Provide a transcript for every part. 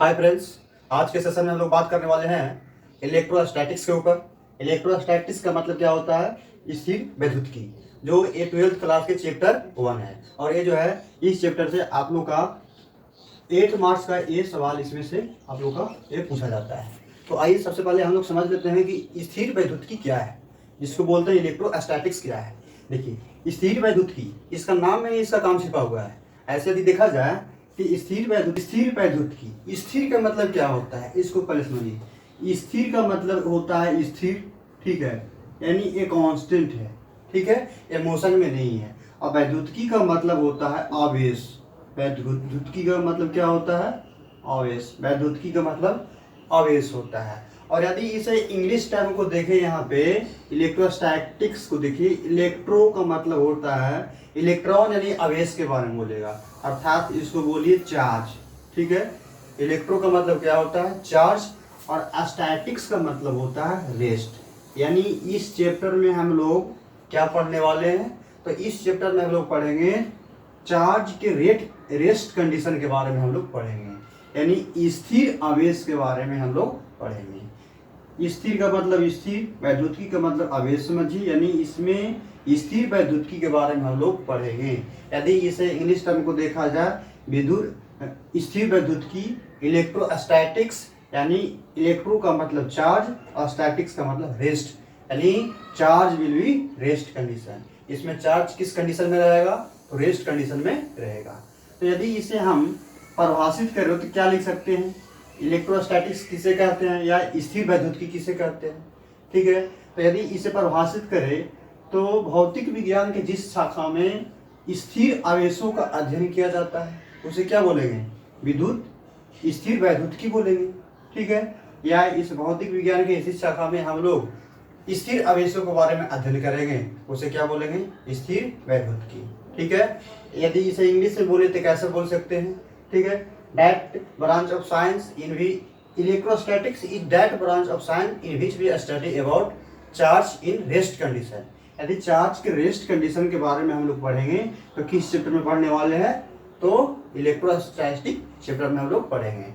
Hi friends, आज के session में हम लोग बात करने वाले हैं इलेक्ट्रोस्टैटिक्स के ऊपर। इलेक्ट्रोस्टैटिक्स का मतलब क्या होता है? स्थिर वैद्युतिकी, जो ये 12th क्लास के चैप्टर 1 है। और ये जो है इस चैप्टर से आप लोग का 8 मार्क्स का ये सवाल इसमें से आप लोग का ये पूछा जाता है। तो आइए सबसे पहले हम लोग समझ लेते हैं कि स्थिर वैद्युतिकी क्या है, जिसको बोलते हैं इलेक्ट्रोस्टैटिक्स क्या है। देखिए, स्थिर वैद्युतिकी, इसका नाम में ही इसका काम छिपा हुआ है। ऐसे यदि देखा जाए कि स्थिर वैद्युतिकी, स्थिर का मतलब क्या होता है, इसको पहले समझिए। स्थिर का मतलब होता है स्थिर, ठीक है, यानी ये कांस्टेंट है, ठीक है, ये मोशन में नहीं है। और वैद्युतिकी का मतलब होता है आवेश। वैद्युतिकी का मतलब क्या होता है? आवेश। वैद्युतिकी का मतलब आवेश होता है। और यदि इसे इंग्लिश टर्म को देखें, यहाँ पे इलेक्ट्रोस्टैटिक्स को देखिए, इलेक्ट्रो का मतलब होता है इलेक्ट्रॉन, यानी आवेश के बारे में बोलेगा, अर्थात इसको बोलिए चार्ज, ठीक है। इलेक्ट्रो का मतलब क्या होता है? चार्ज। और स्टैटिक्स का मतलब होता है रेस्ट। यानी इस चैप्टर में हम लोग क्या पढ़ने वाले हैं? तो इस चैप्टर में हम लोग पढ़ेंगे चार्ज के रेस्ट कंडीशन के बारे में हम लोग पढ़ेंगे, यानी स्थिर आवेश के बारे में हम लोग पढ़ेंगे। स्थिर का मतलब स्थिर, वैद्युतिकी का मतलब आवेश समझिए, यानी इसमें स्थिर वैद्युतिकी के बारे में हम लोग पढ़ेंगे। यदि इसे इंग्लिश टर्म को देखा जाए, विद्युत स्थिर वैद्युतिकी, इलेक्ट्रोस्टैटिक्स, यानी इलेक्ट्रो का मतलब चार्ज और स्टैटिक्स का मतलब रेस्ट, यानी charge will be rest condition. इसमें चार्ज किस कंडीशन में रहेगा? तो रेस्ट कंडीशन में रहेगा। तो यदि इसे हम परिभाषित करें तो क्या लिख सकते हैं? इलेक्ट्रोस्टैटिक्स किसे कहते हैं या स्थिर वैद्युतिकी किसे कहते हैं, ठीक है। तो यदि इसे परिभाषित करें तो भौतिक विज्ञान के जिस शाखा में स्थिर आवेशों का अध्ययन किया जाता है उसे क्या बोलेंगे? विद्युत स्थिर वैद्युतिकी बोलेंगे, ठीक है। या इस भौतिक विज्ञान के इस शाखा में हम लोग स्थिर आवेशों के बारे में अध्ययन करेंगे, उसे क्या बोलेंगे? स्थिर वैद्युतिकी, ठीक है। यदि इसे इंग्लिश में बोले तो कैसे बोल सकते हैं, ठीक है? That branch of science in which electrostatics is that branch of science in which we study about charge in rest condition। यदि चार्ज के रेस्ट कंडीशन के बारे में हम लोग पढ़ेंगे तो किस चैप्टर में पढ़ने वाले हैं? तो इलेक्ट्रोस्टैटिक चैप्टर में हम लोग पढ़ेंगे।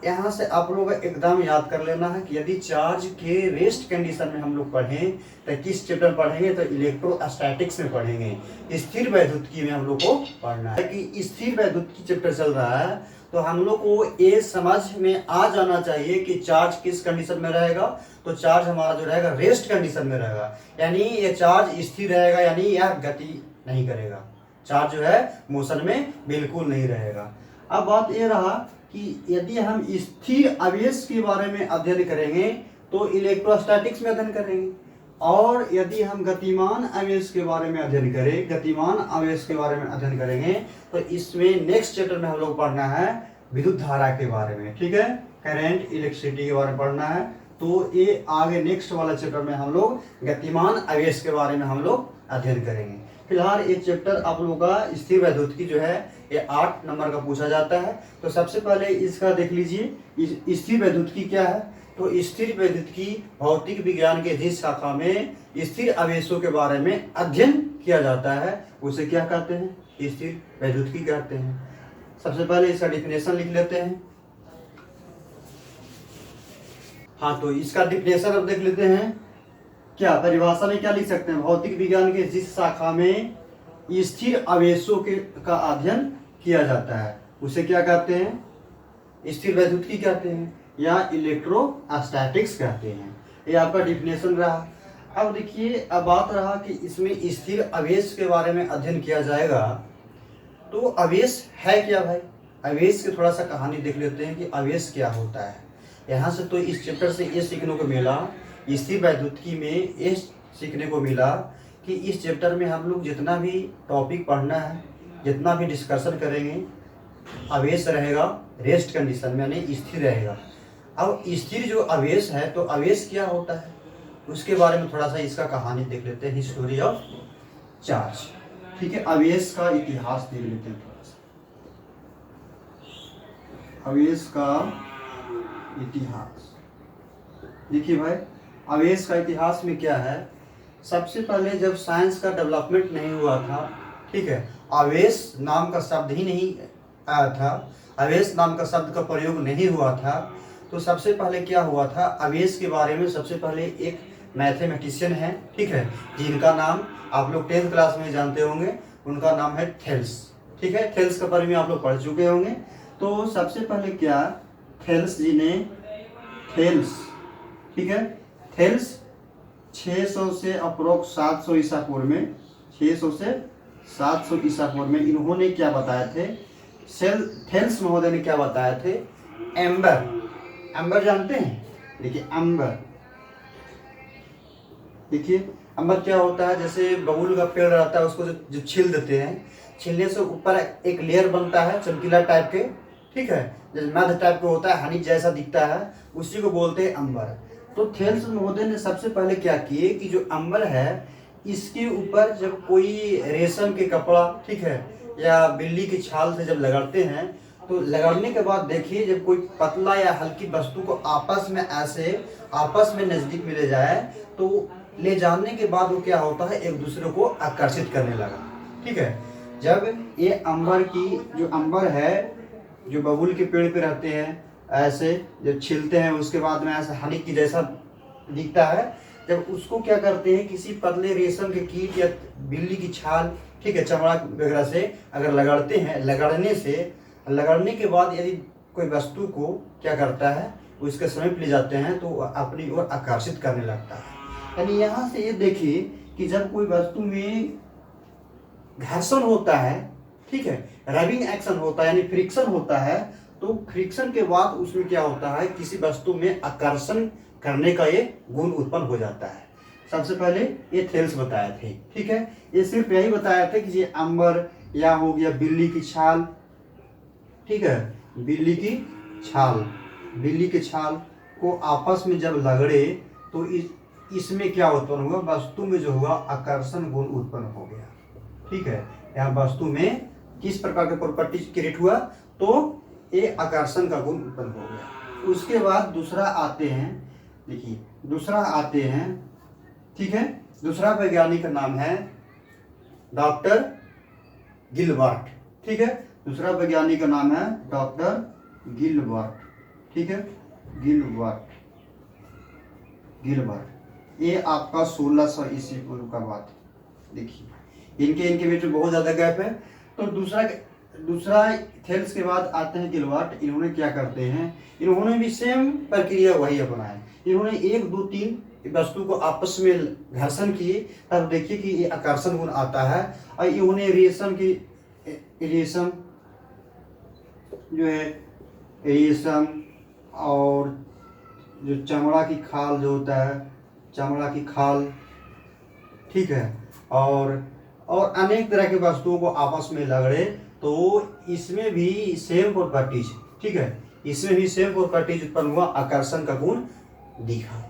यहाँ से आप लोग एकदम याद कर लेना है कि यदि चार्ज के रेस्ट कंडीशन में हम लोग पढ़ें तो किस चैप्टर पढ़ेंगे? तो इलेक्ट्रोस्टैटिक्स में पढ़ेंगे। स्थिर वैद्युतिकी में हम लोग को पढ़ना है कि स्थिर वैद्युतिकी चैप्टर चल रहा है, तो हम लोग को ये समझ में आ जाना चाहिए कि चार्ज किस कंडीशन में रहेगा। तो चार्ज हमारा जो रहेगा रेस्ट कंडीशन में रहेगा, यानी ये चार्ज स्थिर रहेगा, यानी यह गति नहीं करेगा। चार्ज जो है मोशन में बिल्कुल नहीं रहेगा। अब बात ये रहा कि यदि हम स्थिर आवेश के बारे में अध्ययन करेंगे तो इलेक्ट्रोस्टैटिक्स में अध्ययन करेंगे, और यदि हम गतिमान आवेश के बारे में अध्ययन करेंगे तो इसमें नेक्स्ट चैप्टर में हम लोग पढ़ना है विद्युत धारा के बारे में, ठीक है, करंट इलेक्ट्रिसिटी के बारे में पढ़ना है। तो ये आगे नेक्स्ट वाला चैप्टर में हम लोग गतिमान आवेश के बारे में हम लोग अध्ययन करेंगे। फिलहाल ये चैप्टर आप लोगों का स्थिर वैद्युतिकी जो है ये 8 नंबर का पूछा जाता है। तो सबसे पहले इसका देख लीजिए, स्थिर वैद्युतिकी क्या है? तो स्थिर वैद्युतिकी भौतिक विज्ञान के जिस शाखा में स्थिर आवेशों के बारे में अध्ययन किया जाता है उसे क्या कहते हैं? स्थिर वैद्युतिकी कहते हैं। सबसे पहले इसका डिफिनेशन लिख लेते हैं। हाँ, तो इसका डिफिनेशन अब देख लेते हैं। क्या परिभाषा में क्या लिख सकते हैं? भौतिक विज्ञान के जिस शाखा में स्थिर आवेशों का अध्ययन किया जाता है उसे क्या कहते हैं? स्थिर वैद्युतिकी कहते हैं या इलेक्ट्रोस्टैटिक्स कहते हैं। ये आपका डिफिनेशन रहा। अब देखिए, अब बात रहा कि इसमें स्थिर आवेश के बारे में अध्ययन किया जाएगा, तो आवेश है क्या भाई? आवेश की थोड़ा सा कहानी देख लेते हैं कि आवेश क्या होता है। यहाँ से तो इस चैप्टर से ये सीखने को मिला, स्थिर वैद्युतिकी में ये सीखने को मिला कि इस चैप्टर में हम लोग जितना भी टॉपिक पढ़ना है, जितना भी डिस्कशन करेंगे, आवेश रहेगा रेस्ट कंडीशन में, यानी स्थिर रहेगा। अब स्थिर जो आवेश है, तो आवेश क्या होता है उसके बारे में थोड़ा सा इसका कहानी देख लेते हैं, हिस्टोरी ऑफ चार्ज, ठीक है। आवेश का इतिहास देख लेते हैं थोड़ा सा। आवेश का इतिहास देखिए भाई, आवेश का इतिहास में क्या है? सबसे पहले जब साइंस का डेवलपमेंट नहीं हुआ था, ठीक है, आवेश नाम का शब्द ही नहीं आया था। आवेश नाम का शब्द का प्रयोग नहीं हुआ था, तो सबसे पहले क्या हुआ था, आवेश के बारे में सबसे पहले एक मैथमेटिशियन है, ठीक है, जिनका नाम आप लोग 10th क्लास में जानते होंगे, उनका नाम है थेल्स, ठीक है। थेल्स के बारे में आप लोग पढ़ चुके होंगे। तो सबसे पहले क्या, थेल्स जी ने, थेल्स, ठीक है, थेल्स 600 से अप्रोक्स 700 ईसा पूर्व में, 600 से 700 ईसा पूर्व में इन्होंने क्या बताए थे, थेल्स महोदय ने क्या बताए थे, एम्बर, एम्बर जानते हैं, देखिए एम्बर, देखिए एम्बर क्या होता है, जैसे बबूल का पेड़ रहता है उसको जो छील देते हैं, छीलने से ऊपर एक लेयर बनता है चमकीला टाइप के, ठीक है, जैसे मध टाइप का होता है, हनी जैसा दिखता है, उसी को बोलते हैं अंबर। तो थेल्स महोदय ने सबसे पहले क्या किए कि जो अंबर है इसके ऊपर जब कोई रेशम के कपड़ा, ठीक है, या बिल्ली की छाल से जब लगड़ते हैं, तो लगड़ने के बाद देखिए जब कोई पतला या हल्की वस्तु को आपस में ऐसे आपस में नजदीक में ले जाए, तो ले जाने के बाद वो क्या होता है, एक दूसरे को आकर्षित करने लगा, ठीक है। जब ये अंबर की, जो अंबर है जो बबूल के पेड़ पे रहते हैं, ऐसे जब छिलते हैं उसके बाद में ऐसा हनी की जैसा दिखता है, जब उसको क्या करते हैं, किसी पतले रेशम के कीट या बिल्ली की छाल, ठीक है, चमड़ा वगैरह से अगर लगड़ते हैं, लगड़ने के बाद यदि कोई वस्तु को क्या करता है, उसके समीप ले जाते हैं तो अपनी ओर आकर्षित करने लगता है। यानी यहाँ से ये देखिए कि जब कोई वस्तु में घर्षण होता है, ठीक है, रबिंग एक्शन होता है यानी फ्रिक्शन होता है, तो फ्रिक्शन के बाद उसमें क्या होता है, किसी वस्तु में आकर्षण करने का ये गुण उत्पन्न हो जाता है। सबसे पहले ये थेल्स बताए थे, ठीक है, ये सिर्फ यही बताया था कि ये अंबर या हो गया बिल्ली की छाल, ठीक है, बिल्ली की छाल को आपस में जब लगड़े तो इसमें क्या उत्पन्न हुआ, वस्तु में जो हुआ आकर्षण गुण उत्पन्न हो गया, ठीक है। यहाँ वस्तु में किस प्रकार के प्रॉपर्टी क्रिएट हुआ, तो ये आकर्षण का गुण उत्पन्न हो गया। उसके बाद दूसरा आते हैं, देखिए दूसरा आते हैं, ठीक है, दूसरा वैज्ञानिक का नाम है डॉक्टर गिलबर्ट, ठीक है, दूसरा वैज्ञानिक का नाम है डॉक्टर गिलबर्ट, ठीक है, गिलबर्ट, ये आपका 1600 ईस्वी पूर्व का बात है। देखिए इनके बीच में बहुत ज्यादा गैप है। तो दूसरा थेल्स के बाद आते हैं गिलबर्ट। इन्होंने क्या करते हैं, इन्होंने भी सेम प्रक्रिया वही अपनाए। इन्होंने 1 2 3 वस्तु को आपस में घर्षण किए, तब देखिए कि ये आकर्षण गुण आता है। और इन्होंने रेशम जो है, रेशम और जो चमड़ा की खाल जो होता है, चमड़ा की खाल, ठीक है, और अनेक तरह की वस्तुओं को आपस में लगड़े, तो इसमें भी सेम प्रॉपर्टीज, ठीक है, इसमें भी सेम प्रॉपर्टीज उत्पन्न हुआ, आकर्षण का गुण दिखा।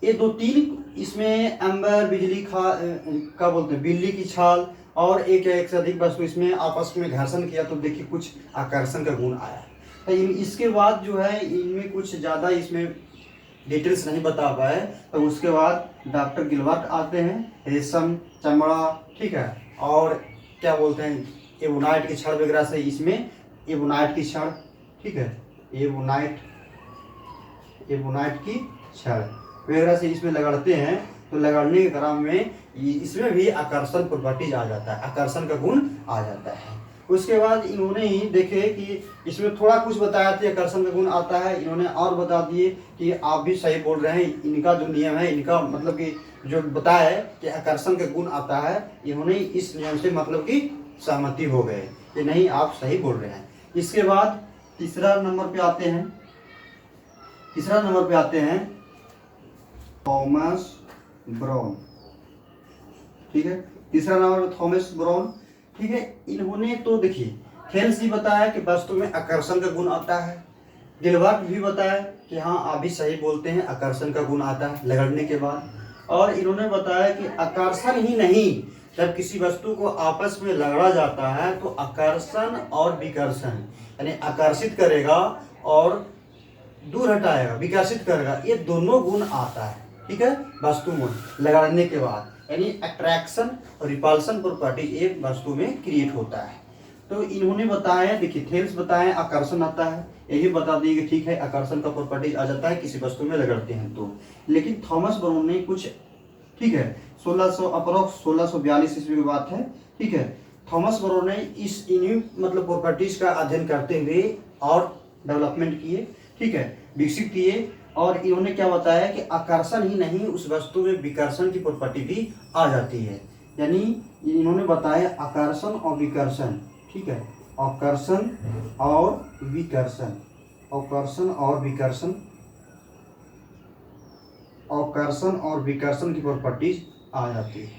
ये 2 3 इसमें अंबर, बिजली क्या बोलते हैं, बिल्ली की छाल और एक से अधिक वस्तु इसमें आपस में घर्षण किया, तो देखिए कुछ आकर्षण का गुण आया। तो इसके बाद जो है इनमें कुछ ज़्यादा इसमें डिटेल्स नहीं बता पाए, तो उसके बाद डॉक्टर गिलबर्ट आते हैं, रेशम, चमड़ा, ठीक है, और क्या बोलते हैं एबोनाइट की छड़ वगैरह से, इसमें एबोनाइट की छड़, ठीक है, एबोनाइट की छड़ वगैरह से इसमें लगड़ते हैं, तो लगड़ने के क्रम में इसमें भी आकर्षण प्रॉपर्टीज आ जाता है, आकर्षण का गुण आ जाता है। उसके बाद इन्होंने ही देखे कि इसमें थोड़ा कुछ बताया था आकर्षण का गुण आता है, इन्होंने और बता दिए कि आप भी सही बोल रहे हैं, इनका जो नियम है, इनका मतलब कि जो बताया कि आकर्षण का गुण आता है, इन्होंने इस नियम से मतलब कि सहमति हो गए कि नहीं आप सही बोल रहे हैं। इसके बाद तीसरा नंबर पे आते हैं थॉमस ब्राउन, ठीक है, तीसरा नंबर थॉमस ब्राउन, ठीक है। इन्होंने तो देखिए थेल्स ही बताया कि वस्तु में आकर्षण का गुण आता है, गिलबर्ट भी बताया कि हाँ आप भी सही बोलते हैं, आकर्षण का गुण आता है लगड़ने के बाद। और इन्होंने बताया कि आकर्षण ही नहीं, जब किसी वस्तु को आपस में लगड़ा जाता है तो आकर्षण और विकर्षण, यानी आकर्षित करेगा और दूर हटाएगा, विकर्षित करेगा, ये दोनों गुण आता है, ठीक है, वस्तु में लगड़ने के बाद, यानी अट्रैक्शन और रिपल्शन प्रॉपर्टी एक वस्तु में क्रिएट होता है। तो इन्होंने बताया, देखिए थेल्स बताए आकर्षण आता है, यही बता दिए कि ठीक है आकर्षण का प्रॉपर्टीज आ जाता है किसी वस्तु में रगड़ते हैं तो। लेकिन थॉमस ब्राउन ने कुछ, ठीक है 1600 अप्रोक्स 1642 ईस्वी की बात है, ठीक है, थॉमस ब्राउन ने इन्हीं मतलब प्रॉपर्टीज का अध्ययन करते हुए और डेवलपमेंट किए, ठीक है, विकसित किए। और इन्होंने क्या बताया कि आकर्षण ही नहीं, उस वस्तु में विकर्षण की प्रॉपर्टी भी आ जाती है। यानी इन्होंने बताया आकर्षण और विकर्षण, ठीक है, आकर्षण और विकर्षण, आकर्षण और विकर्षण, आकर्षण और विकर्षण की प्रॉपर्टीज आ जाती है,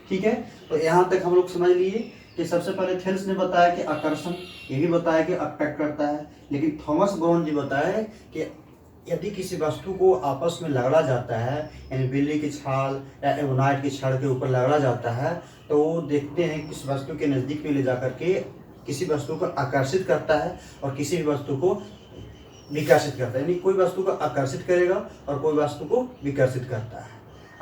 ठीक है। तो यहाँ तक हम लोग समझ लिए कि सबसे पहले थेल्स ने बताया कि आकर्षण, ये भी बताया कि अट्रैक्ट करता है। लेकिन थॉमस ब्राउन जी बताया कि यदि किसी वस्तु को आपस में रगड़ा जाता है, यानी बिल्ली की छाल या एवोनाइट की छड़ के ऊपर रगड़ा जाता है, तो देखते हैं किस वस्तु के नज़दीक में ले जाकर के किसी वस्तु को आकर्षित करता है और किसी भी वस्तु को विकर्षित करता है। यानी कोई वस्तु को आकर्षित करेगा और कोई वस्तु को विकर्षित करता है।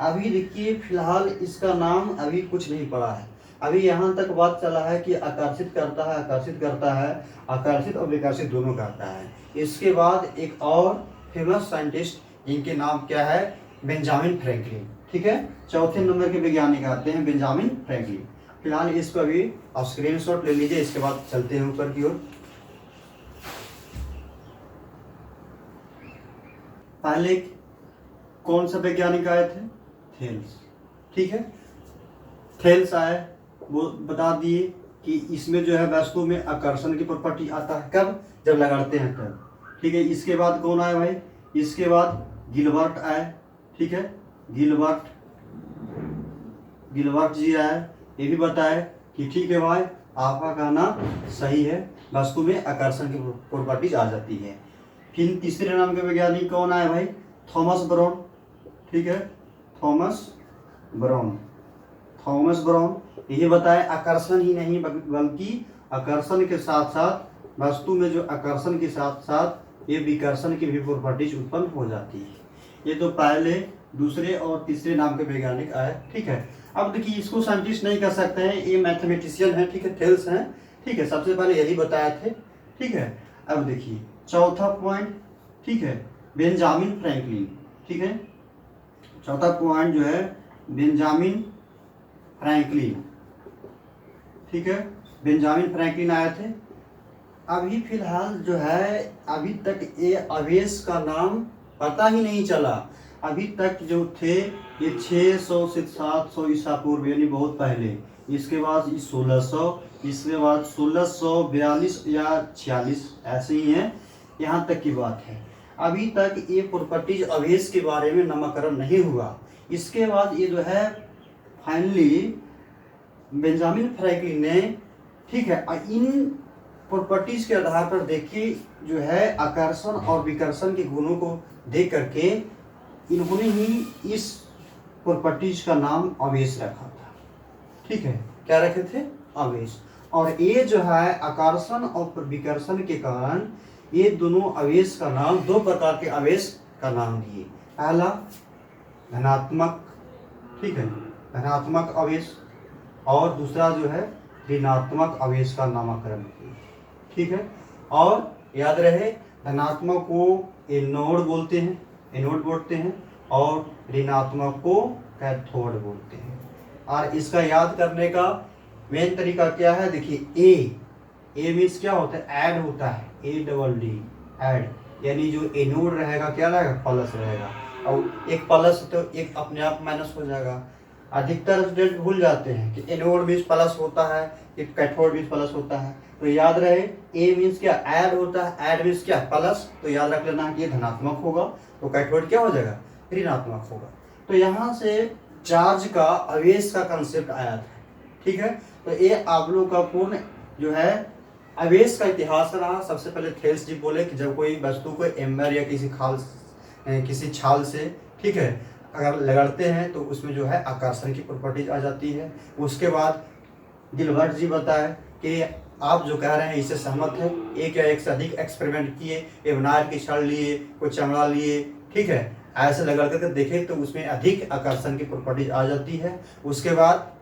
अभी देखिए फिलहाल इसका नाम अभी कुछ नहीं पड़ा है, अभी यहाँ तक बात चला है कि आकर्षित करता है, आकर्षित करता है, आकर्षित और विकर्षित दोनों करता है। इसके बाद एक और फेमस साइंटिस्ट जिनके नाम क्या है, बेंजामिन फ्रैंकलिन, ठीक है, चौथे नंबर के वैज्ञानिक आते हैं बेंजामिन फ्रैंकलिन। फिलहाल इसको अभी आप स्क्रीनशॉट ले लीजिए, इसके बाद चलते हैं ऊपर की ओर। पहले कौन सा वैज्ञानिक आए थे, थेल्स, ठीक है, थेल्स आए, वो बता दिए कि इसमें जो है वस्तु में आकर्षण की प्रॉपर्टी आता है, कब, जब लगाते हैं तब, ठीक है। इसके बाद कौन आए भाई, इसके बाद गिलबर्ट आए, ठीक है, गिलबर्ट जी आए, ये भी बताए कि ठीक है भाई आपका कहना सही है, वस्तु में आकर्षण की प्रॉपर्टीज आ जाती है। फिर तीसरे नाम के वैज्ञानिक कौन आए भाई, थॉमस ब्राउन, ठीक है, थॉमस ब्राउन, यही बताए आकर्षण ही नहीं बल्कि आकर्षण के साथ साथ वस्तु में जो आकर्षण के साथ साथ ये विकर्षण की भी प्रॉपर्टीज उत्पन्न हो जाती है। ये तो पहले, दूसरे और तीसरे नाम के वैज्ञानिक आए, ठीक है। अब देखिए इसको साइंटिस्ट नहीं कर सकते हैं, ये मैथमेटिशियन है, ठीक है, थेल्स हैं, ठीक है, सबसे पहले यही बताए थे, ठीक है। अब देखिए चौथा पॉइंट, ठीक है, बेंजामिन फ्रैंकलिन, ठीक है, चौथा पॉइंट जो है बेंजामिन फ्रैंकलिन, ठीक है, बेंजामिन फ्रैंकलिन आए थे। अभी फिलहाल जो है अभी तक ये आवेश का नाम पता ही नहीं चला, अभी तक जो थे ये 600 से 700 ईसा पूर्व, यानी बहुत पहले, इसके बाद 1600, इसके बाद 1642 या 46 ऐसे ही हैं, यहाँ तक की बात है। अभी तक ये प्रॉपर्टीज आवेश के बारे में नामकरण नहीं हुआ। इसके बाद ये जो है फाइनली बेंजामिन फ्रैंकलिन ने, ठीक है, इन प्रॉपर्टीज के आधार पर देखिए जो है आकर्षण और विकर्षण के गुणों को देख करके इन्होंने ही इस प्रॉपर्टीज का नाम आवेश रखा था, ठीक है, क्या रखे थे, आवेश। और ये जो है आकर्षण और विकर्षण के कारण ये दोनों आवेश का नाम, दो प्रकार के आवेश का नाम दिए। पहला धनात्मक, ठीक है, धनात्मक आवेश, और दूसरा जो है ऋणात्मक आवेश का नामकरण किया, ठीक है। और याद रहे धनात्मक को एनोड बोलते हैं और ऋणात्मक को कैथोड बोलते हैं। और इसका याद करने का मेन तरीका क्या है, देखिए ए मीन्स क्या होता है, ऐड होता है, ADD ऐड, यानी जो एनोड रहेगा क्या रहेगा, प्लस रहेगा, और एक प्लस तो एक अपने आप माइनस हो जाएगा। अधिकतर स्टूडेंट भूल जाते हैं कि एनोड मीन्स प्लस होता है, एक कैथोड मीन्स प्लस होता है, तो याद रहे ए मीन्स क्या, ऐड होता है, ऐड मीन्स क्या, प्लस, तो याद रख लेना कि ये धनात्मक होगा, तो कैथोड क्या हो जाएगा, ऋणात्मक होगा। तो यहाँ से चार्ज का, आवेश का कंसेप्ट आया था, ठीक है। तो ये आप लोग का पूर्ण जो है आवेश का इतिहास रहा। सबसे पहले थेल्स जी बोले कि जब कोई वस्तु को एम्बर या किसी छाल से, ठीक है, अगर लगड़ते हैं तो उसमें जो है आकर्षण की प्रॉपर्टीज आ जाती है। उसके बाद गिलबर्ट जी बताए कि आप जो कह रहे हैं इससे सहमत है, एक या एक से अधिक एक्सपेरिमेंट किए, एवनाइट की छड़ लिए, कोई चमड़ा लिए, ठीक है, ऐसे लगड़ करके देखे तो उसमें अधिक आकर्षण की प्रॉपर्टीज आ जाती है। उसके बाद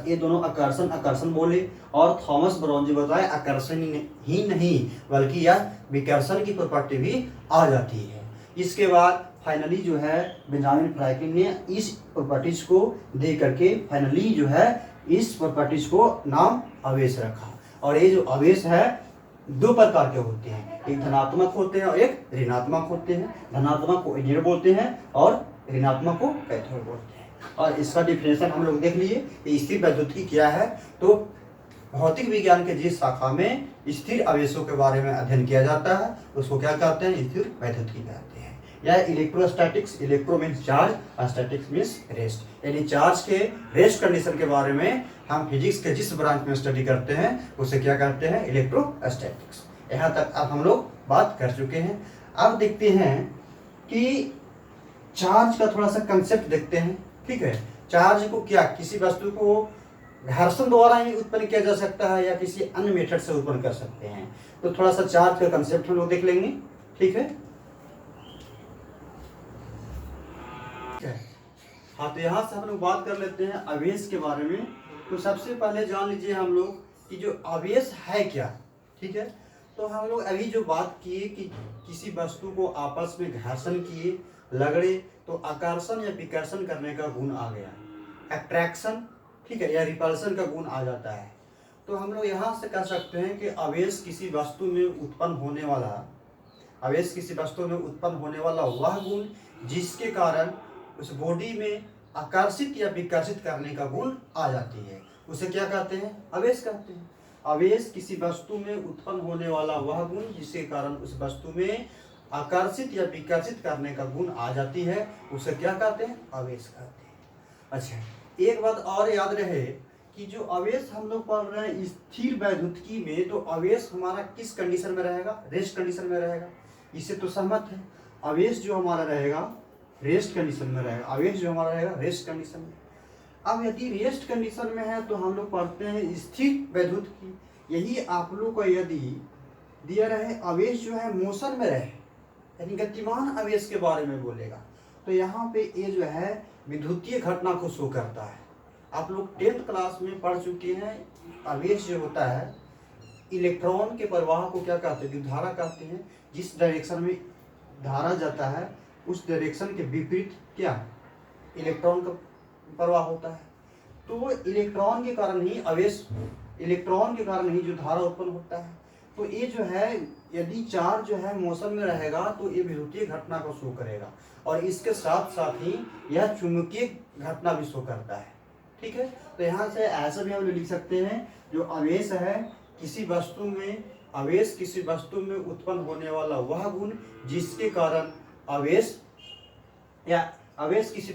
ये दोनों आकर्षण बोले। और थॉमस ब्राउन जी बताए आकर्षण ही नहीं बल्कि यह विकर्षण की प्रॉपर्टी भी आ जाती है। इसके बाद फाइनली जो है बेंजामिन फ्रैंकलिन ने इस प्रॉपर्टीज को दे करके फाइनली जो है इस प्रॉपर्टीज को नाम आवेश रखा। और ये जो आवेश है दो प्रकार के होते हैं, एक धनात्मक होते हैं और एक ऋणात्मक होते हैं। धनात्मक को एनर्जी बोलते हैं और ऋणात्मक को कैथोड बोलते हैं। और इसका डिफिनेशन हम लोग देख लिए कि स्थिर वैद्युतिकी क्या है। तो भौतिक विज्ञान के जिस शाखा में स्थिर आवेशों के बारे में अध्ययन किया जाता है उसको क्या कहते हैं, स्थिर वैद्युतिकी कहते हैं। या electrostatics, electro means charge, statics means rest, यानी चार्ज के रेस्ट कंडीशन के बारे में हम फिजिक्स के जिस ब्रांच में स्टडी करते हैं उसे क्या कहते हैं, इलेक्ट्रोस्टैटिक्स। यहाँ तक अब हम लोग बात कर चुके हैं। अब देखते हैं कि चार्ज का थोड़ा सा कंसेप्ट देखते हैं। ठीक है, चार्ज को क्या किसी वस्तु को घर्षण द्वारा ही उत्पन्न किया जा सकता है या किसी अन्य मेथड से उत्पन्न कर सकते हैं। तो थोड़ा सा चार्ज का कंसेप्ट हम लोग देख लेंगे। ठीक है, हाँ तो यहाँ से हम लोग बात कर लेते हैं आवेश के बारे में। तो सबसे पहले जान लीजिए हम लोग कि जो आवेश है क्या। ठीक है, तो हम लोग अभी जो बात किए कि किसी वस्तु को आपस में घर्षण किए, लगड़े तो आकर्षण या विकर्षण करने का गुण आ गया, अट्रैक्शन, ठीक है, या रिपल्शन का गुण आ जाता है। तो हम लोग यहाँ से कह सकते हैं कि आवेश किसी वस्तु में उत्पन्न होने वाला वह गुण जिसके कारण उस बॉडी में आकर्षित या विकर्षित करने का गुण आ जाती है, उसे क्या कहते हैं, आवेश कहते हैं। आवेश किसी वस्तु में उत्पन्न होने वाला वह गुण जिसके कारण उस वस्तु में आकर्षित या विकर्षित करने का गुण आ जाती है, उसे क्या कहते हैं, आवेश कहते हैं। अच्छा, एक बात और याद रहे कि जो आवेश हम लोग पढ़ रहे हैं स्थिर वैद्युतिकी में, तो आवेश हमारा किस कंडीशन में रहेगा, रेस्ट कंडीशन में रहेगा। इससे तो सहमत है, आवेश जो हमारा रहेगा रेस्ट कंडीशन में रहेगा, आवेश जो हमारा रहेगा रेस्ट कंडीशन में। अब यदि रेस्ट कंडीशन में है तो हम लोग पढ़ते हैं स्थिर वैद्युतिकी। यही आप लोग को यदि दिया रहे आवेश जो है मोशन में रहे, यानी गतिमान आवेश के बारे में बोलेगा, तो यहाँ पे ये जो है विद्युतीय घटना को शो करता है। आप लोग 10th क्लास में पढ़ चुके हैं, आवेश जो होता है इलेक्ट्रॉन के प्रवाह को क्या कहते हैं, विद्युत धारा कहते हैं। जिस डायरेक्शन में धारा जाता है उस डायरेक्शन के विपरीत क्या, इलेक्ट्रॉन का प्रवाह होता है। तो इलेक्ट्रॉन के कारण ही जो धारा उत्पन्न होता है। तो ये जो है यदि चार्ज जो है मोशन में रहेगा तो ये विद्युतीय घटना को शो करेगा, और इसके साथ साथ ही यह चुंबकीय घटना भी शो करता है। ठीक है, तो यहाँ से ऐसा भी हम लोग लिख सकते हैं जो आवेश है किसी वस्तु में उत्पन्न होने वाला वह गुण जिसके कारण आवेश किसी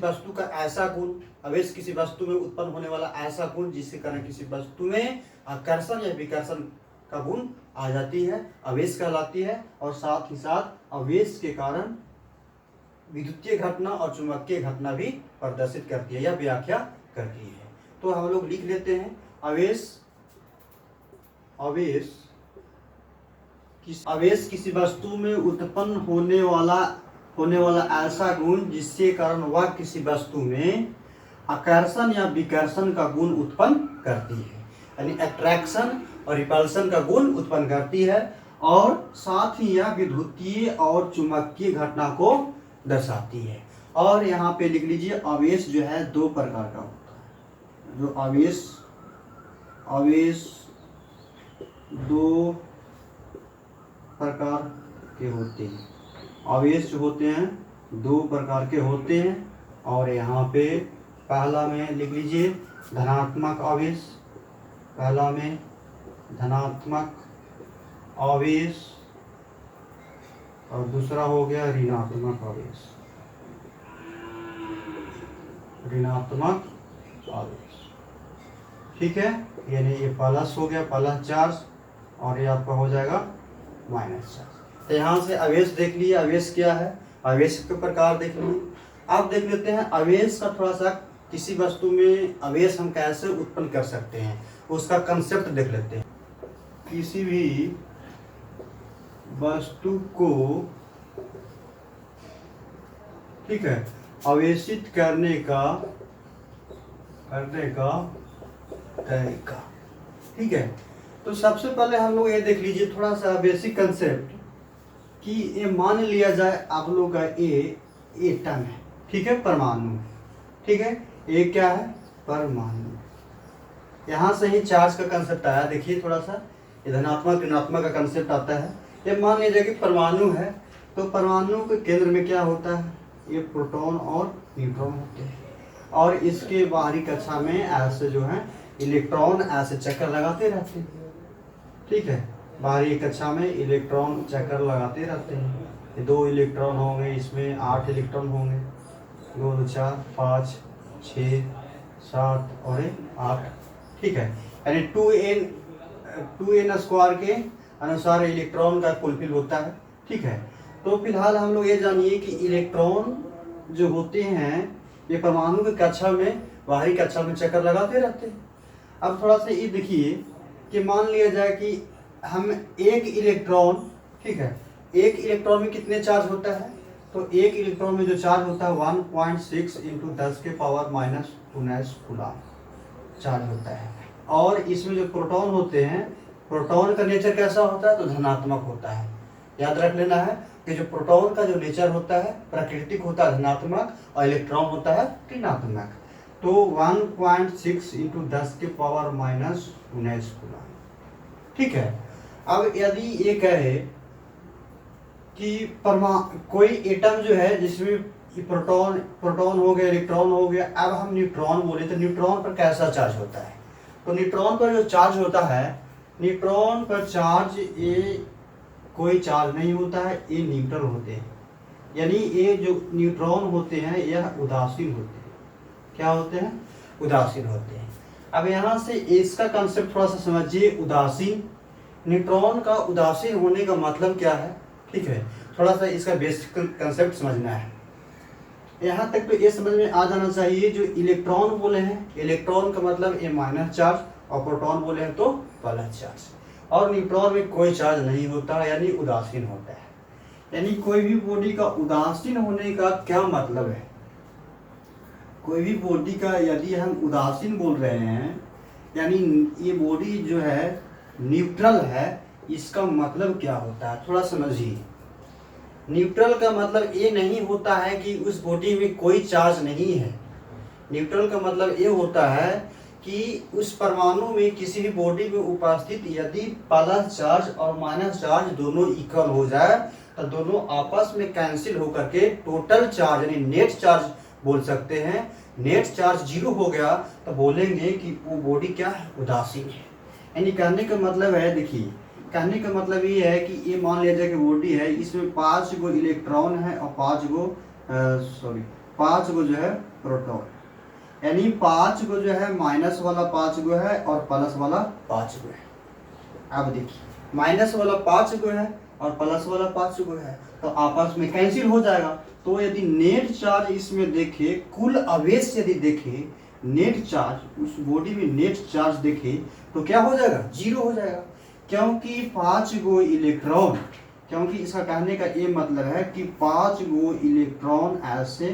वस्तु में उत्पन्न होने वाला ऐसा गुण जिसके कारण किसी वस्तु में आकर्षण या विकर्षण का गुण आ जाती है, आवेश कहलाती है। और साथ ही साथ आवेश के कारण विद्युतीय घटना और चुंबकीय घटना भी प्रदर्शित करती है या व्याख्या करती है। तो हम लोग लिख लेते हैं आवेश किसी वस्तु में उत्पन्न होने वाला ऐसा गुण जिसके कारण वह किसी वस्तु में आकर्षण या विकर्षण का गुण उत्पन्न करती है, यानी अट्रैक्शन और रिपल्शन का गुण उत्पन्न करती है। और साथ ही यह विद्युतीय और चुंबकीय घटना को दर्शाती है। और यहाँ पे लिख लीजिए आवेश जो है दो प्रकार का होता है। जो आवेश दो प्रकार के होते हैं। आवेश जो होते हैं दो प्रकार के होते हैं। और यहाँ पे पहला में लिख लीजिए धनात्मक आवेश, पहला में धनात्मक आवेश, और दूसरा हो गया ऋणात्मक आवेश। ठीक है, यानी ये प्लस हो गया, प्लस चार्ज, और ये आपका हो जाएगा माइनस चार्ज। तो यहाँ से आवेश देख लिए, आवेश क्या है, आवेश के प्रकार देख लिए। अब देख लेते हैं आवेश का थोड़ा सा, किसी वस्तु में आवेश हम कैसे उत्पन्न कर सकते हैं उसका कंसेप्ट देख लेते हैं। किसी भी वस्तु को, ठीक है, आवेशित करने का कहेगा। ठीक है, तो सबसे पहले हम लोग ये देख लीजिए थोड़ा सा बेसिक कंसेप्ट कि ये मान लिया जाए आप लोग का ए एटम है, ठीक है, परमाणु, ठीक है, ए क्या है, परमाणु। यहाँ से ही चार्ज का कंसेप्ट आया, देखिए थोड़ा सा ये धनात्मक ऋणात्मक का कंसेप्ट आता है। ये मान लीजिए कि परमाणु है, तो परमाणु के केंद्र में क्या होता है, ये प्रोटॉन और न्यूट्रॉन होते हैं, और इसके बाहरी कक्षा में ऐसे जो है इलेक्ट्रॉन ऐसे चक्कर लगाते रहते हैं। ठीक है, बाहरी कक्षा में इलेक्ट्रॉन चक्कर लगाते रहते हैं। ये 2 इलेक्ट्रॉन होंगे, इसमें 8 इलेक्ट्रॉन होंगे, 2 2 4 5 6 7 और 8। ठीक है, यानी 2n स्क्वायर के अनुसार इलेक्ट्रॉन का कुलफिल होता है। ठीक है, तो फिलहाल हम लोग ये जानिए कि इलेक्ट्रॉन जो होते हैं ये परमाणु की कक्षा में बाहरी कक्षा में चक्कर लगाते रहते हैं। अब थोड़ा सा ये देखिए कि मान लिया जाए कि हम एक इलेक्ट्रॉन, ठीक है, एक इलेक्ट्रॉन में कितने चार्ज होता है, तो एक इलेक्ट्रॉन में जो चार्ज होता है 1.6 × 10⁻⁻⁹ कूलम चार्ज होता है। और इसमें जो प्रोटॉन होते हैं, प्रोटॉन का नेचर कैसा होता है, तो धनात्मक होता है। याद रख लेना है कि जो प्रोटॉन का जो नेचर होता है प्राकृतिक होता है धनात्मक, और इलेक्ट्रॉन होता है ऋणात्मक। तो 1.6 × 10⁻⁻⁹ कूलम। ठीक है, अब यदि ये कहे कि कोई एटम जो है जिसमें प्रोटॉन हो गया, इलेक्ट्रॉन हो गया, अब हम न्यूट्रॉन बोले तो न्यूट्रॉन पर कैसा चार्ज होता है, तो न्यूट्रॉन पर जो चार्ज होता है, न्यूट्रॉन पर चार्ज ये कोई चार्ज नहीं होता है, ये न्यूट्रल होते हैं। यानी ये जो न्यूट्रॉन होते हैं यह उदासीन होते हैं। क्या होते हैं, उदासीन होते हैं। अब यहाँ से इसका कंसेप्ट थोड़ा सा समझिए, उदासीन, न्यूट्रॉन का उदासीन होने का मतलब क्या है। ठीक है, थोड़ा सा इसका बेसिक कंसेप्ट समझना है। यहाँ तक तो ये समझ में आ जाना चाहिए, जो इलेक्ट्रॉन बोले हैं, इलेक्ट्रॉन का मतलब ये माइनस चार्ज, और प्रोटॉन बोले हैं तो प्लस चार्ज, और न्यूट्रॉन में कोई चार्ज नहीं होता, यानी उदासीन होता है। यानी कोई भी बॉडी का उदासीन होने का क्या मतलब है, कोई भी बॉडी का यदि हम उदासीन बोल रहे हैं, यानी ये बॉडी जो है न्यूट्रल है, इसका मतलब क्या होता है, थोड़ा समझिए। न्यूट्रल का मतलब ये नहीं होता है कि उस बॉडी में कोई चार्ज नहीं है। न्यूट्रल का मतलब ये होता है कि उस परमाणु में किसी भी बॉडी में उपस्थित यदि प्लस चार्ज और माइनस चार्ज दोनों इक्वल हो जाए तो दोनों आपस में कैंसिल होकर के टोटल चार्ज यानी नेट चार्ज बोल सकते हैं। नेट चार्ज 0 हो गया तो बोलेंगे कि वो बॉडी क्या है, उदासीन है। यानी कहने का मतलब है, देखिए कहने का मतलब ये है कि ये मान लिया जाए कि बॉडी है, इसमें 5 गो इलेक्ट्रॉन है और 5 गो जो है प्रोटॉन, यानी 5 गो जो है माइनस वाला 5 गो है और प्लस वाला 5 गो है। अब देखिए माइनस वाला 5 गो है और प्लस वाला 5 गो है, तो आपस में कैंसिल हो जाएगा। तो यदि नेट चार्ज इसमें देखे, कुल आवेश यदि देखे, नेट चार्ज उस बॉडी में नेट चार्ज देखे तो क्या हो जाएगा, 0 हो जाएगा। क्योंकि 5 गो इलेक्ट्रॉन, क्योंकि इसका कहने का ये मतलब है कि 5 गो इलेक्ट्रॉन ऐसे,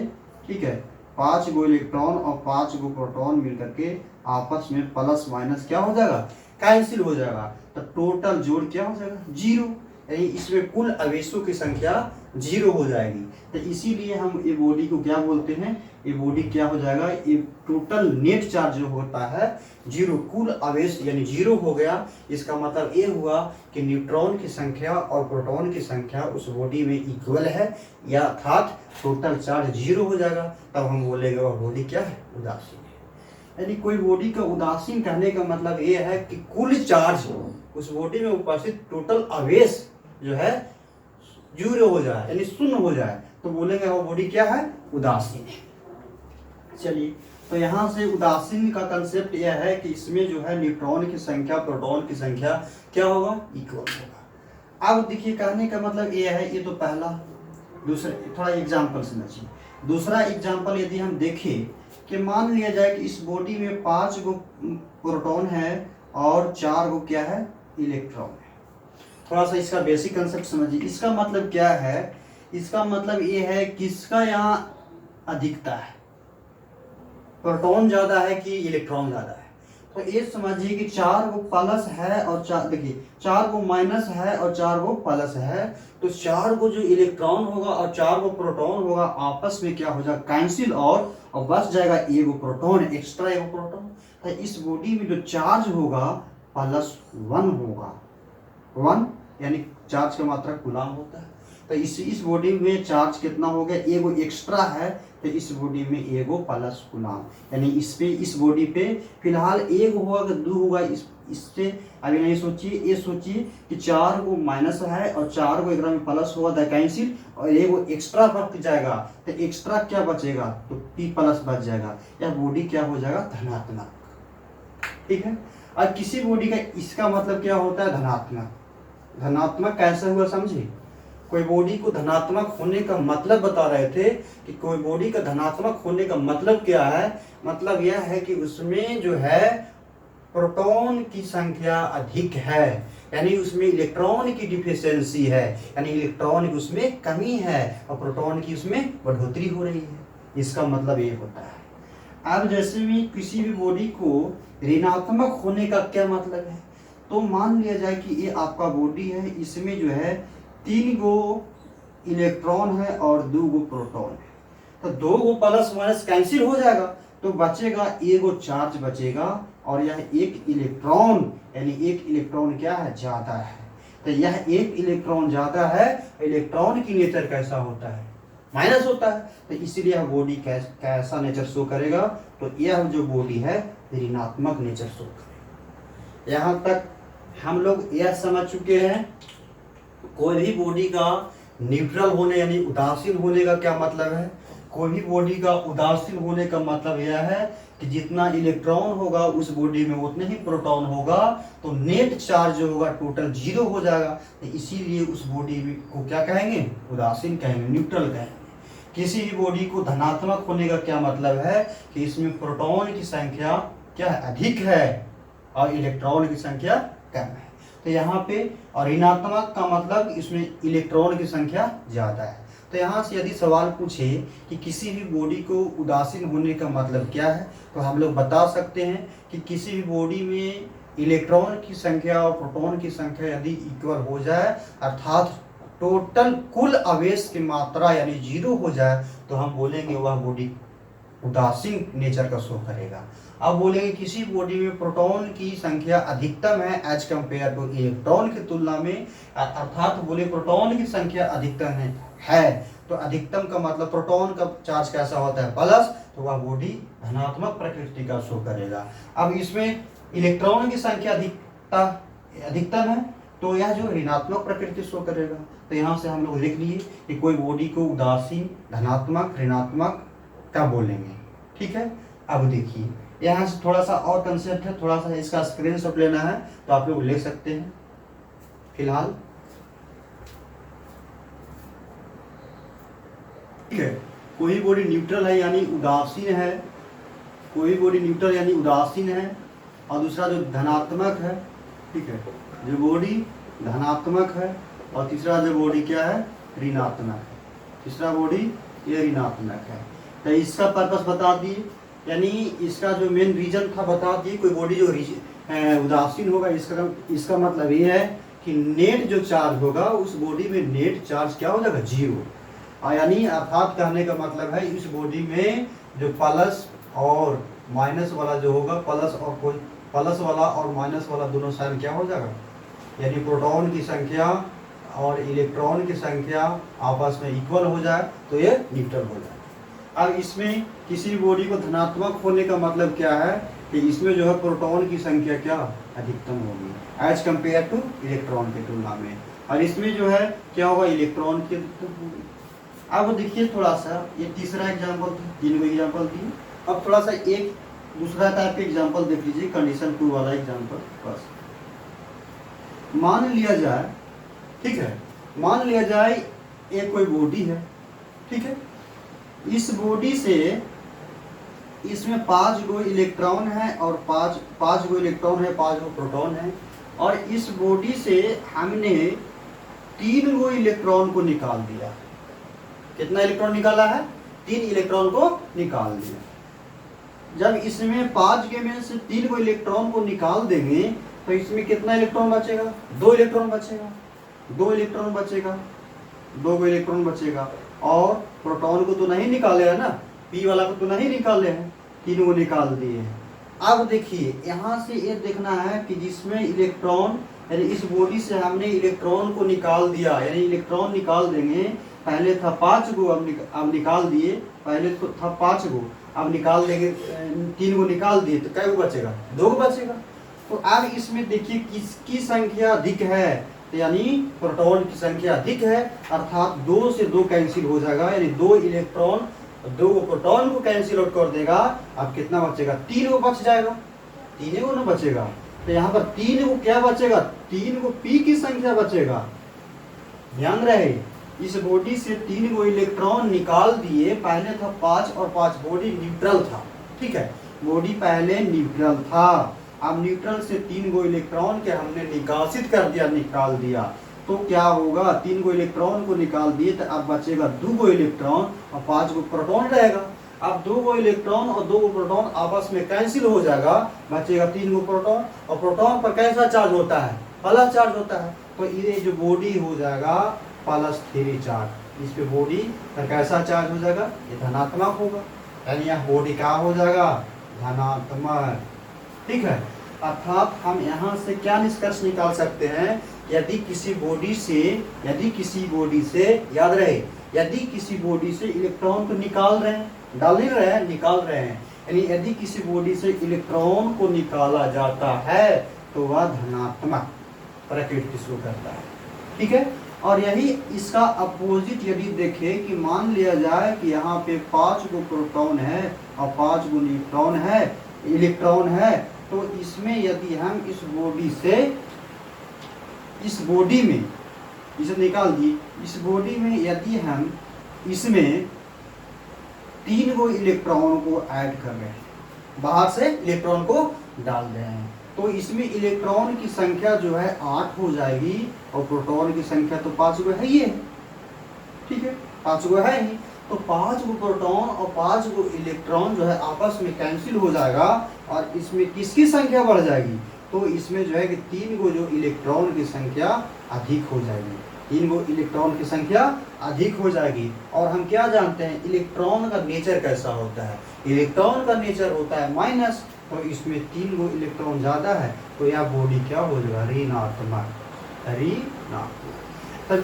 ठीक है, 5 गो इलेक्ट्रॉन और 5 गो प्रोटॉन मिलकर के आपस में प्लस माइनस क्या हो जाएगा, कैंसिल हो जाएगा। तो टोटल जोड़ क्या हो जाएगा, 0, यानी इसमें कुल आवेशों की संख्या 0 हो जाएगी। तो इसीलिए हम ये बॉडी को क्या बोलते हैं, ये बॉडी क्या हो जाएगा, ये टोटल नेट चार्ज जो होता है 0, कुल आवेश यानी 0 हो गया। इसका मतलब ये हुआ कि न्यूट्रॉन की संख्या और प्रोटॉन की संख्या उस बॉडी में इक्वल है, या अर्थात टोटल चार्ज 0 हो जाएगा। तब हम बोलेंगे वह बॉडी क्या है, उदासीन है। यानी कोई बॉडी का उदासीन कहने का मतलब ये है कि कुल चार्ज उस बॉडी में उपस्थित टोटल आवेश जो है 0 हो जाए, यानी शून्य हो जाए, तो बोलेंगे वो बॉडी क्या है, उदासीन है। चलिए, तो यहाँ से उदासीन का कंसेप्ट यह है कि इसमें जो है न्यूट्रॉन की संख्या प्रोटॉन की संख्या क्या होगा, इक्वल होगा। अब देखिए कहने का मतलब यह है, ये तो पहला। दूसरा थोड़ा एग्जाम्पल समझिए। दूसरा एग्जाम्पल यदि हम देखें कि मान लिया जाए कि इस बॉडी में 5 गो प्रोटॉन है और 4 गो क्या है, इलेक्ट्रॉन है। थोड़ा सा इसका बेसिक कंसेप्ट समझिए। इसका मतलब क्या है, इसका मतलब ये है किसका यहाँ अधिकता है, प्रोटॉन ज्यादा है कि इलेक्ट्रॉन ज्यादा है। तो ये समझिए कि 4 गो प्लस है और 4, देखिए 4 गो माइनस है और 4 गो प्लस है, तो 4 गो जो इलेक्ट्रॉन होगा और 4 गो प्रोटॉन होगा आपस में क्या हो जाएगा, कैंसिल, और बच जाएगा एगो प्रोटॉन, एक्स्ट्रा एगो प्रोटॉन। तो इस बॉडी में जो चार्ज होगा +1 होगा, 1 यानी चार्ज का मात्रा कूलाम होता है। तो इस बॉडी में चार्ज कितना हो गया, एगो एक्स्ट्रा है, तो इस बॉडी में एगो प्लस कूलाम, यानी इस बॉडी पे फिलहाल एक होगा कि 2 होगा, इससे अभी नहीं सोचिए, ये सोचिए कि 4 गो माइनस है और 4 गो एक में प्लस होगा, द कैंसिल, और एगो एक्स्ट्रा बच जाएगा, तो एक्स्ट्रा क्या बचेगा, तो P प्लस बच जाएगा, यह बॉडी क्या हो जाएगा, धनात्मक। ठीक है, अब किसी बॉडी का इसका मतलब क्या होता है, धनात्मक। धनात्मक कैसे हुआ समझिए, कोई बॉडी को धनात्मक होने का मतलब बता रहे थे कि कोई बॉडी का धनात्मक होने का मतलब क्या है, मतलब यह है कि उसमें जो है प्रोटॉन की संख्या अधिक है, यानी उसमें इलेक्ट्रॉन की डिफिशियंसी है, यानी इलेक्ट्रॉन की उसमें कमी है और प्रोटॉन की उसमें बढ़ोतरी हो रही है, इसका मतलब ये होता है। अब जैसे भी किसी भी बॉडी को ऋणात्मक होने का क्या मतलब है, तो मान लिया जाए कि ये आपका बॉडी है, इसमें जो है 3 गो इलेक्ट्रॉन है और 2 गो प्रोटॉन है, तो 2 गो प्लस माइनस कैंसिल हो जाएगा, तो बचेगा एगो चार्ज बचेगा, और यह एक इलेक्ट्रॉन, यानी एक इलेक्ट्रॉन क्या है, ज्यादा है। तो यह एक इलेक्ट्रॉन ज्यादा है, इलेक्ट्रॉन की नेचर कैसा होता है, माइनस होता है, तो इसीलिए यह बॉडी कैसा नेचर शो करेगा, तो यह जो बॉडी है ऋणात्मक नेचर शो करेगा। यहाँ तक हम लोग यह समझ चुके हैं कोई भी बॉडी का न्यूट्रल होने यानी उदासीन होने का क्या मतलब है। कोई भी बॉडी का उदासीन होने का मतलब यह है कि जितना इलेक्ट्रॉन होगा उस बॉडी में उतने ही प्रोटॉन होगा, तो नेट चार्ज जो होगा टोटल 0 हो जाएगा, तो इसीलिए उस बॉडी को क्या कहेंगे, उदासीन कहेंगे, न्यूट्रल कहेंगे। किसी भी बॉडी को धनात्मक होने का क्या मतलब है कि इसमें प्रोटॉन की संख्या क्या है, अधिक है, और इलेक्ट्रॉन की संख्या कम है। तो यहाँ पे और ऋणात्मक का मतलब इसमें इलेक्ट्रॉन की संख्या ज्यादा है। तो यहाँ से यदि सवाल पूछे कि किसी भी बॉडी को उदासीन होने का मतलब क्या है, तो हम लोग बता सकते हैं कि किसी भी बॉडी में इलेक्ट्रॉन की संख्या और प्रोटॉन की संख्या यदि इक्वल हो जाए, अर्थात टोटल कुल आवेश की मात्रा यानी 0 हो जाए, तो हम बोलेंगे वह बॉडी उदासीन नेचर का शो करेगा। अब बोलेंगे किसी बॉडी में प्रोटॉन की संख्या अधिकतम है एज कंपेयर टू इलेक्ट्रॉन की तुलना में, अर्थात बोले प्रोटॉन की संख्या अधिकतम है, तो अधिकतम का मतलब प्रोटॉन का चार्ज कैसा होता है, प्लस, तो वह बॉडी धनात्मक प्रकृति का शो करेगा। अब इसमें इलेक्ट्रॉन की संख्या अधिकतम है, तो यह जो ऋणात्मक प्रकृति शो करेगा। तो यहाँ से हम लोग लिख लिए कि कोई बॉडी को उदासीन, धनात्मक, ऋणात्मक क्या बोलेंगे। ठीक है, अब देखिए यहाँ से थोड़ा सा और कंसेप्ट है, थोड़ा सा इसका स्क्रीनशॉट लेना है तो आप लोग ले सकते हैं। फिलहाल ठीक है, कोई बॉडी न्यूट्रल है यानी उदासीन है, कोई बॉडी न्यूट्रल यानी उदासीन है, और दूसरा जो धनात्मक है, ठीक है, जो बॉडी धनात्मक है, और तीसरा जो बॉडी क्या है, ऋणात्मक है, तीसरा बॉडी ये ऋणात्मक है। तो इसका पर्पस बता दिए, यानी इसका जो मेन रीजन था बता दिए। कोई बॉडी जो उदासीन होगा, इसका मतलब ये है कि नेट जो चार्ज होगा उस बॉडी में नेट चार्ज क्या हो जाएगा, 0, यानी अर्थात कहने का मतलब है इस बॉडी में जो प्लस और माइनस वाला जो होगा, प्लस वाला और माइनस वाला दोनों साइन क्या हो जाएगा, यानी प्रोटॉन की संख्या और इलेक्ट्रॉन की संख्या आपस में इक्वल हो जाए, तो ये न्यूट्रल हो जाए। अब इसमें किसी बॉडी को धनात्मक होने का मतलब क्या है कि इसमें जो है प्रोटॉन की संख्या क्या अधिकतम होगी एज कंपेयर टू इलेक्ट्रॉन की तुलना में, और इसमें जो है क्या होगा, इलेक्ट्रॉन की अधिकतम होगी। अब देखिए थोड़ा सा, ये तीसरा एग्जाम्पल था, 3 एग्जाम्पल दिए। अब थोड़ा सा एक दूसरा टाइप के एग्जाम्पल देख लीजिए, कंडीशन 2 वाला एग्जाम्पल। बस मान लिया जाए, ठीक है, मान लिया जाए एक कोई बॉडी है, ठीक है, इस बॉडी से इसमें 5 गो इलेक्ट्रॉन है और 5 गो इलेक्ट्रॉन है, 5 गो प्रोटॉन है, और इस बॉडी से हमने 3 गो इलेक्ट्रॉन को निकाल दिया। कितना इलेक्ट्रॉन निकाला है, 3 इलेक्ट्रॉन को निकाल दिया। जब इसमें 5 के में से 3 को इलेक्ट्रॉन को निकाल देंगे तो इसमें कितना इलेक्ट्रॉन बचेगा? 2 इलेक्ट्रॉन बचेगा। 2 इलेक्ट्रॉन बचेगा, 2 को इलेक्ट्रॉन बचेगा। और प्रोटॉन को तो नहीं निकाले है ना, पी वाला को तो नहीं निकाले हैं, 3 को निकाल दिए हैं। अब देखिए यहाँ से ये देखना है कि जिसमें इलेक्ट्रॉन, यानी इस बॉडी से हमने इलेक्ट्रॉन को निकाल दिया, यानी इलेक्ट्रॉन निकाल देंगे। पहले था 5 को, अब निकाल दिए। पहले तो था 5 को, अब निकाल देंगे 3 को निकाल दिए तो क्या बचेगा? 2 को बचेगा। तो अब इसमें देखिए किसकी संख्या अधिक है, तो यानी प्रोटॉन की संख्या अधिक है, अर्थात 2 से 2 कैंसिल हो जाएगा, यानी 2 इलेक्ट्रॉन 2 प्रोटॉन को कैंसिल आउट कर देगा। अब कितना बचेगा? 3 को बच जाएगा, 3 को ना बचेगा। तो यहाँ पर 3 को क्या बचेगा? 3 को पी की संख्या बचेगा। ध्यान रहे, इस बॉडी से 3 को इलेक्ट्रॉन निकाल दिए। पहले था 5 और 5 बॉडी न्यूट्रल था, ठीक है, बॉडी पहले न्यूट्रल था। अब न्यूट्रल से 3 को इलेक्ट्रॉन के हमने निकासित कर दिया, निकाल दिया। तो क्या होगा? 3 को इलेक्ट्रॉन को निकाल दिए तो अब बचेगा 2 को इलेक्ट्रॉन और 5 को प्रोटॉन रहेगा। अब 2 को इलेक्ट्रॉन और 2 को प्रोटॉन आपस में कैंसिल हो जाएगा, बचेगा 3 को प्रोटॉन। और प्रोटॉन पर कैसा चार्ज होता है? प्लस चार्ज होता है। तो ये जो बॉडी हो जाएगा +3 चार्ज। इस पे बॉडी पर कैसा चार्ज हो जाएगा? ये धनात्मक होगा, यानी यह बॉडी क्या हो जाएगा? धनात्मक, ठीक है। अर्थात हम यहाँ से क्या निष्कर्ष निकाल सकते हैं? यदि किसी बॉडी से याद रहे, यदि किसी बॉडी से इलेक्ट्रॉन को निकाल रहे हैं, डाल नहीं रहे हैं, निकाल रहे हैं, यानी यदि किसी बॉडी से इलेक्ट्रॉन को निकाला जाता है तो वह धनात्मक प्रकृति शो करता है, ठीक है। और यही इसका अपोजिट यदि देखें कि मान लिया जाए कि यहाँ पे 5 को प्रोटॉन है और 5 को न्यूट्रॉन है, इलेक्ट्रॉन है, तो इसमें यदि हम इस बॉडी में इसे निकाल दिए, इस बॉडी में यदि हम इसमें 3 को इलेक्ट्रॉन को ऐड कर रहे हैं, बाहर से इलेक्ट्रॉन को डाल रहे हैं, तो इसमें इलेक्ट्रॉन की संख्या जो है 8 हो जाएगी और प्रोटॉन की संख्या तो 5 को है ही है, ठीक है, 5 को है ही। तो 5 को प्रोटॉन और 5 को इलेक्ट्रॉन जो है आपस में कैंसिल हो जाएगा और इसमें किसकी संख्या बढ़ जाएगी? तो इसमें जो है कि 3 को जो इलेक्ट्रॉन की संख्या अधिक हो जाएगी, 3 को इलेक्ट्रॉन की संख्या अधिक हो जाएगी। और हम क्या जानते हैं इलेक्ट्रॉन का नेचर कैसा होता है? इलेक्ट्रॉन का नेचर होता है माइनस, तो इसमें 3 को इलेक्ट्रॉन ज़्यादा है तो यह बॉडी क्या हो जाएगा? ऋणात्मक। तब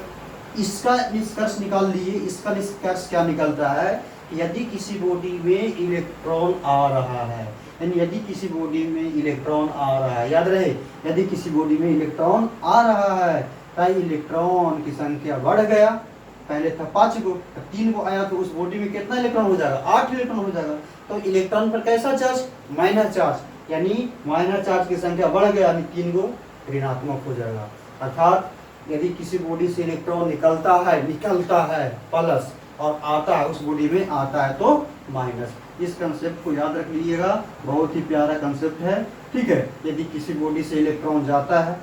इसका निष्कर्ष निकाल लिए। इसका निष्कर्ष क्या निकलता है? यदि किसी बॉडी में इलेक्ट्रॉन आ रहा है, यानी यदि किसी बॉडी में इलेक्ट्रॉन आ रहा है, याद रहे, यदि किसी बॉडी में इलेक्ट्रॉन आ रहा है तो इलेक्ट्रॉन की संख्या बढ़ गया। पहले था 5 को, 3 को आया तो उस बॉडी में कितना इलेक्ट्रॉन हो जाएगा? 8 इलेक्ट्रॉन हो जाएगा। तो इलेक्ट्रॉन पर कैसा चार्ज? माइनस चार्ज, यानी माइनस चार्ज की संख्या बढ़ गया, यानी 3 को ऋणात्मक हो जाएगा। अर्थात यदि किसी बॉडी से इलेक्ट्रॉन निकलता है प्लस और आता है, उस बॉडी में आता है तो माइनस। इस कंसेप्ट को याद रख लीजिएगा, बहुत ही प्यारा कंसेप्ट है, ठीक है। यदि किसी बॉडी से इलेक्ट्रॉन जाता है,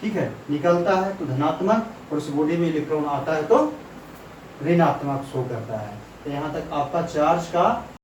ठीक है, निकलता है तो धनात्मक, और उस बॉडी में इलेक्ट्रॉन आता है तो ऋणात्मक शो करता है। तो यहाँ तक आपका चार्ज का